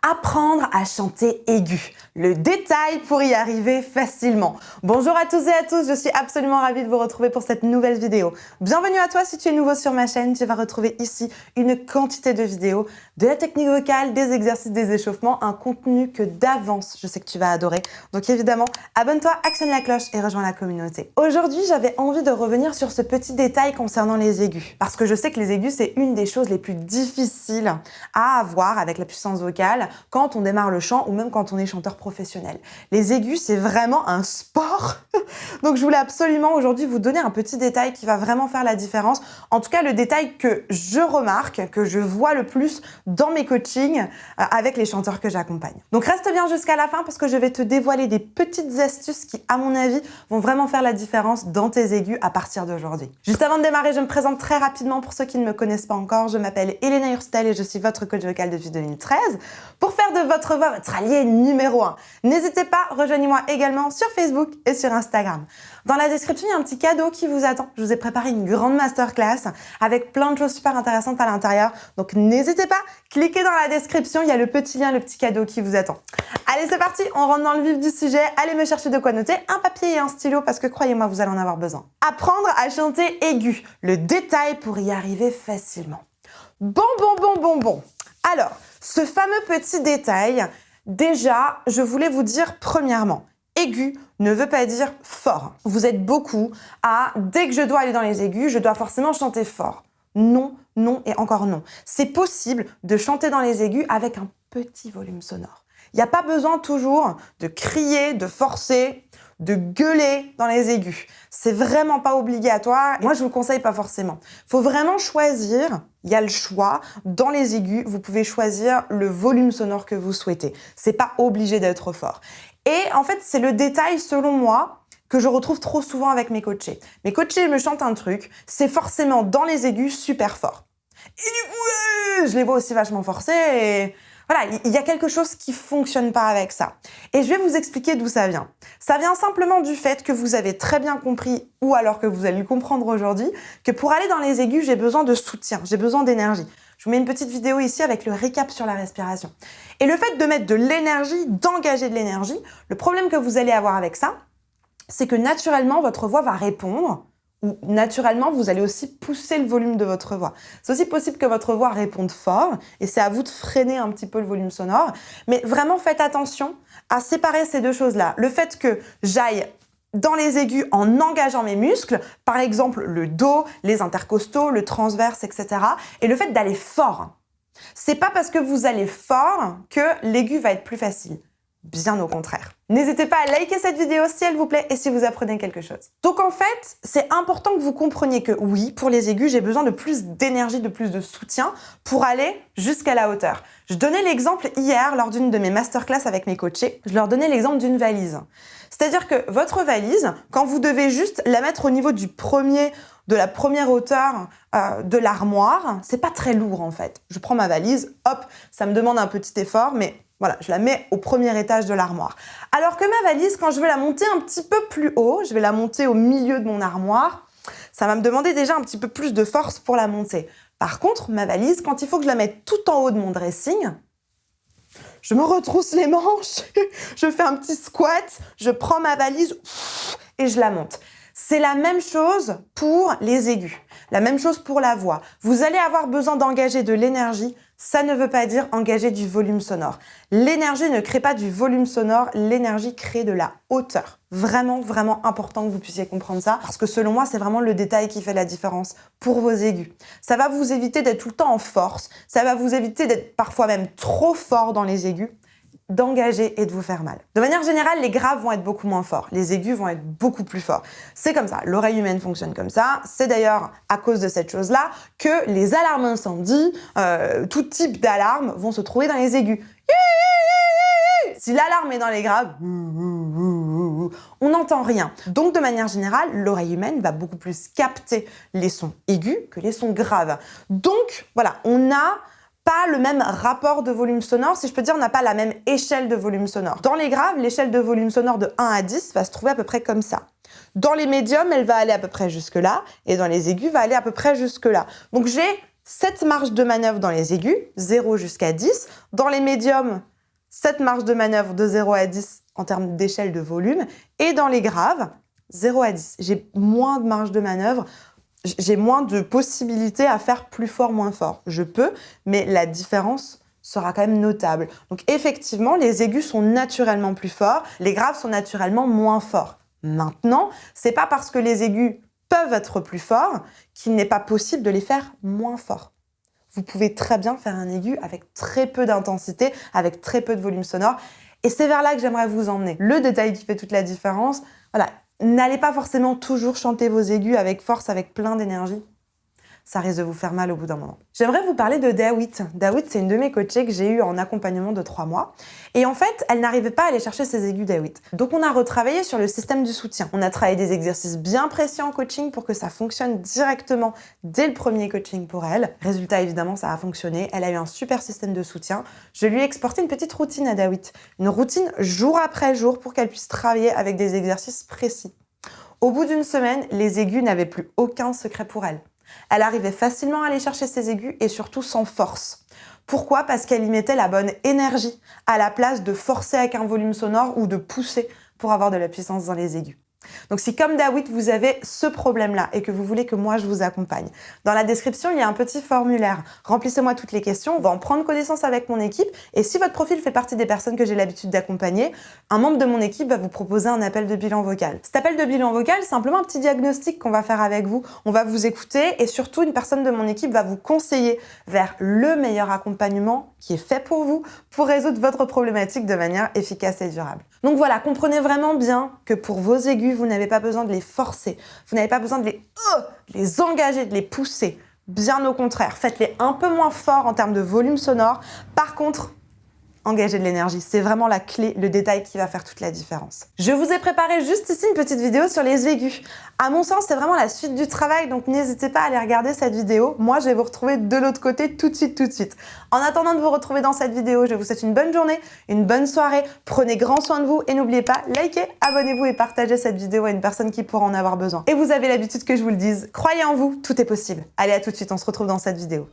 Apprendre à chanter aigu. Le détail pour y arriver facilement. Bonjour à tous et à tous, je suis absolument ravie de vous retrouver pour cette nouvelle vidéo. Bienvenue à toi si tu es nouveau sur ma chaîne. Tu vas retrouver ici une quantité de vidéos, de la technique vocale, des exercices, des échauffements, un contenu que d'avance je sais que tu vas adorer. Donc évidemment, abonne-toi, actionne la cloche et rejoins la communauté. Aujourd'hui, j'avais envie de revenir sur ce petit détail concernant les aigus. Parce que je sais que les aigus, c'est une des choses les plus difficiles à avoir avec la puissance vocale quand on démarre le chant ou même quand on est chanteur professionnel. Les aigus, c'est vraiment un sport. Donc je voulais absolument aujourd'hui vous donner un petit détail qui va vraiment faire la différence. En tout cas, le détail que je remarque, que je vois le plus dans mes coachings avec les chanteurs que j'accompagne. Donc reste bien jusqu'à la fin parce que je vais te dévoiler des petites astuces qui, à mon avis, vont vraiment faire la différence dans tes aigus à partir d'aujourd'hui. Juste avant de démarrer, je me présente très rapidement pour ceux qui ne me connaissent pas encore. Je m'appelle Elena Hurstel et je suis votre coach vocal depuis 2013. Pour faire de votre voix votre allié numéro 1, n'hésitez pas, rejoignez-moi également sur Facebook et sur Instagram. Dans la description, il y a un petit cadeau qui vous attend. Je vous ai préparé une grande masterclass avec plein de choses super intéressantes à l'intérieur. Donc n'hésitez pas, cliquez dans la description, il y a le petit lien, le petit cadeau qui vous attend. Allez, c'est parti, on rentre dans le vif du sujet. Allez me chercher de quoi noter, un papier et un stylo parce que croyez-moi, vous allez en avoir besoin. Apprendre à chanter aigu, le détail pour y arriver facilement. Bon. Alors, ce fameux petit détail, déjà, je voulais vous dire premièrement, aigu ne veut pas dire fort. Vous êtes beaucoup à, dès que je dois aller dans les aigus, je dois forcément chanter fort. Non, non et encore non. C'est possible de chanter dans les aigus avec un petit volume sonore. Il n'y a pas besoin toujours de crier, de forcer, de gueuler dans les aigus. C'est vraiment pas obligatoire. Moi, je vous le conseille pas forcément. Faut vraiment choisir. Il y a le choix. Dans les aigus, vous pouvez choisir le volume sonore que vous souhaitez. C'est pas obligé d'être fort. Et en fait, c'est le détail, selon moi, que je retrouve trop souvent avec mes coachés. Mes coachés me chantent un truc, c'est forcément dans les aigus super fort. Et du coup, je les vois aussi vachement forcés et... Voilà, il y a quelque chose qui fonctionne pas avec ça. Et je vais vous expliquer d'où ça vient. Ça vient simplement du fait que vous avez très bien compris, ou alors que vous allez le comprendre aujourd'hui, que pour aller dans les aigus, j'ai besoin de soutien, j'ai besoin d'énergie. Je vous mets une petite vidéo ici avec le récap sur la respiration. Et le fait de mettre de l'énergie, d'engager de l'énergie, le problème que vous allez avoir avec ça, c'est que naturellement, votre voix va répondre, ou naturellement, vous allez aussi pousser le volume de votre voix. C'est aussi possible que votre voix réponde fort, et c'est à vous de freiner un petit peu le volume sonore. Mais vraiment, faites attention à séparer ces deux choses-là. Le fait que j'aille dans les aigus en engageant mes muscles, par exemple le dos, les intercostaux, le transverse, etc. Et le fait d'aller fort. C'est pas parce que vous allez fort que l'aigu va être plus facile. Bien au contraire. N'hésitez pas à liker cette vidéo si elle vous plaît et si vous apprenez quelque chose. Donc en fait, c'est important que vous compreniez que oui, pour les aigus, j'ai besoin de plus d'énergie, de plus de soutien pour aller jusqu'à la hauteur. Je donnais l'exemple hier lors d'une de mes masterclass avec mes coachés. Je leur donnais l'exemple d'une valise. C'est-à-dire que votre valise, quand vous devez juste la mettre au niveau de la première hauteur de l'armoire, c'est pas très lourd en fait. Je prends ma valise, hop, ça me demande un petit effort, mais voilà, je la mets au premier étage de l'armoire. Alors que ma valise, quand je veux la monter un petit peu plus haut, je vais la monter au milieu de mon armoire, ça va me demander déjà un petit peu plus de force pour la monter. Par contre, ma valise, quand il faut que je la mette tout en haut de mon dressing, je me retrousse les manches, je fais un petit squat, je prends ma valise et je la monte. C'est la même chose pour les aigus, la même chose pour la voix. Vous allez avoir besoin d'engager de l'énergie, ça ne veut pas dire engager du volume sonore. L'énergie ne crée pas du volume sonore, l'énergie crée de la hauteur. Vraiment, vraiment important que vous puissiez comprendre ça, parce que selon moi, c'est vraiment le détail qui fait la différence pour vos aigus. Ça va vous éviter d'être tout le temps en force, ça va vous éviter d'être parfois même trop fort dans les aigus, d'engager et de vous faire mal. De manière générale, les graves vont être beaucoup moins forts, les aigus vont être beaucoup plus forts. C'est comme ça, l'oreille humaine fonctionne comme ça. C'est d'ailleurs à cause de cette chose-là que les alarmes incendie, tout type d'alarme vont se trouver dans les aigus. Si l'alarme est dans les graves, on n'entend rien. Donc de manière générale, l'oreille humaine va beaucoup plus capter les sons aigus que les sons graves. Donc voilà, on n'a pas le même rapport de volume sonore, si je peux dire, on n'a pas la même échelle de volume sonore. Dans les graves, l'échelle de volume sonore de 1 à 10 va se trouver à peu près comme ça. Dans les médiums, elle va aller à peu près jusque-là, et dans les aigus, va aller à peu près jusque-là. Donc j'ai cette marge de manœuvre dans les aigus, 0 jusqu'à 10. Dans les médiums, cette marge de manœuvre de 0 à 10 en termes d'échelle de volume. Et dans les graves, 0 à 10. J'ai moins de marge de manœuvre, j'ai moins de possibilités à faire plus fort, moins fort. Je peux, mais la différence sera quand même notable. Donc effectivement, les aigus sont naturellement plus forts, les graves sont naturellement moins forts. Maintenant, c'est pas parce que les aigus peuvent être plus forts qu'il n'est pas possible de les faire moins forts. Vous pouvez très bien faire un aigu avec très peu d'intensité, avec très peu de volume sonore. Et c'est vers là que j'aimerais vous emmener. Le détail qui fait toute la différence, voilà, n'allez pas forcément toujours chanter vos aigus avec force, avec plein d'énergie. Ça risque de vous faire mal au bout d'un moment. J'aimerais vous parler de Dawit. Dawit, c'est une de mes coachées que j'ai eue en accompagnement de 3 mois. Et en fait, elle n'arrivait pas à aller chercher ses aigus Dawit. Donc on a retravaillé sur le système du soutien. On a travaillé des exercices bien précis en coaching pour que ça fonctionne directement dès le premier coaching pour elle. Résultat, évidemment, ça a fonctionné. Elle a eu un super système de soutien. Je lui ai exporté une petite routine à Dawit. Une routine jour après jour pour qu'elle puisse travailler avec des exercices précis. Au bout d'une semaine, les aigus n'avaient plus aucun secret pour elle. Elle arrivait facilement à aller chercher ses aigus et surtout sans force. Pourquoi ? Parce qu'elle y mettait la bonne énergie à la place de forcer avec un volume sonore ou de pousser pour avoir de la puissance dans les aigus. Donc si comme Dawit, vous avez ce problème-là et que vous voulez que moi je vous accompagne, dans la description, il y a un petit formulaire. Remplissez-moi toutes les questions, on va en prendre connaissance avec mon équipe et si votre profil fait partie des personnes que j'ai l'habitude d'accompagner, un membre de mon équipe va vous proposer un appel de bilan vocal. Cet appel de bilan vocal, c'est simplement un petit diagnostic qu'on va faire avec vous. On va vous écouter et surtout, une personne de mon équipe va vous conseiller vers le meilleur accompagnement qui est fait pour vous pour résoudre votre problématique de manière efficace et durable. Donc voilà, comprenez vraiment bien que pour vos aigus, vous n'avez pas besoin de les forcer, vous n'avez pas besoin de les engager, de les pousser. Bien au contraire, faites-les un peu moins forts en termes de volume sonore. Par contre, engagez de l'énergie. C'est vraiment la clé, le détail qui va faire toute la différence. Je vous ai préparé juste ici une petite vidéo sur les aigus. À mon sens, c'est vraiment la suite du travail, donc n'hésitez pas à aller regarder cette vidéo. Moi, je vais vous retrouver de l'autre côté tout de suite. En attendant de vous retrouver dans cette vidéo, je vous souhaite une bonne journée, une bonne soirée. Prenez grand soin de vous et n'oubliez pas, likez, abonnez-vous et partagez cette vidéo à une personne qui pourra en avoir besoin. Et vous avez l'habitude que je vous le dise, croyez en vous, tout est possible. Allez, à tout de suite, on se retrouve dans cette vidéo.